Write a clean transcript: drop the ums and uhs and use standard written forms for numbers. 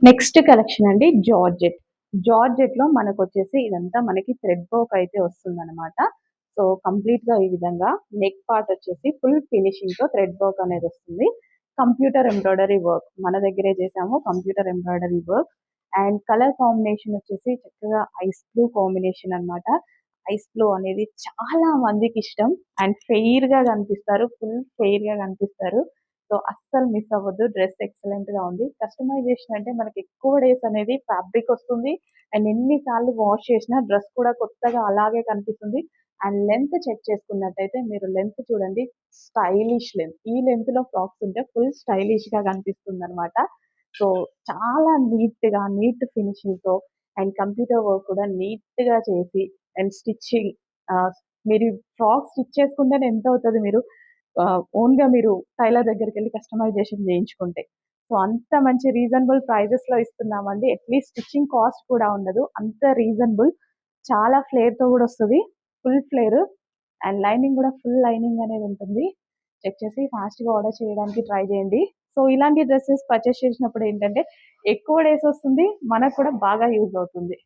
Next collection అండి georgette. జార్జెట్‌లో మనకొచ్చేసి ఇదంతా మనకి థ్రెడ్ వర్క్ అయితే వస్తుందనమాట. సో, కంప్లీట్‌గా ఈ విధంగా నెక్ పార్ట్ వచ్చేసి ఫుల్ ఫినిషింగ్‌తో థ్రెడ్ వర్క్ అనేదొస్తుంది. కంప్యూటర్ ఎంబ్రాయిడరీ వర్క్ మన దగ్గరే చేసాము. Computer embroidery work and colour combination వచ్చేసి చక్కగా ఐస్ బ్లూ కాంబినేషన్ అనమాట. ఐస్ బ్లూ అనేది చాలా మందికిష్టం అండ్ ఫెయిర్‌గా కనిపిస్తారు. ఫుల్ ఫెయిర్‌గా కనిపిస్తారు. సో, అస్సలు మిస్ అవ్వద్దు. డ్రెస్ ఎక్సలెంట్‌గా ఉంది. కస్టమైజేషన్ అంటే మనకి ఎక్కువ డేస్ అనేది ఫ్యాబ్రిక్ వస్తుంది. అండ్ ఎన్ని సార్లు వాష్ చేసినా డ్రెస్ కూడా కొత్తగా అలాగే కనిపిస్తుంది. అండ్ లెంత్ చెక్ చేసుకున్నట్టయితే మీరు లెంత్ చూడండి. Stylish length. ఈ లెంత్‌లో ఫ్రాక్స్ ఉంటే ఫుల్ స్టైలిష్‌గా కనిపిస్తుందనమాట. సో, చాలా నీట్‌గా నీట్ ఫినిషింగ్‌తో అండ్ కంప్యూటర్ వర్క్ కూడా నీట్‌గా చేసి అండ్ స్టిచ్చింగ్ ఆహ్, మీరు ఫ్రాక్ స్టిచ్ చేసుకుంటేనే ఎంతవుతది మీరు ఓన్‌గా మీరు టైలర్ దగ్గరికెళ్లి కస్టమైజేషన్ చేయించుకుంటే. సో, అంత మంచి రీజనబుల్ ప్రైజెస్‌లో ఇస్తున్నామండి. అట్‌లీస్ట్ స్టిచ్చింగ్ కాస్ట్ కూడా ఉండదు. అంత రీజనబుల్. చాలా ఫ్లేర్‌తో గూడా వస్తది. ఫుల్ ఫ్లేర్ అండ్ లైనింగ్ గూడా ఫుల్ లైనింగ్ అనేది ఉంటుంది. చెక్ చేసి ఫాస్ట్‌గా ఆర్డర్ చేయడానికి ట్రై చేయండి. సో, ఇలాంటి డ్రెసెస్ పర్చేస్ చేసినప్పుడు ఏంటంటే ఎక్కువ డేస్ వస్తుంది. మనకు కూడా బాగా యూజ్ అవుతుంది.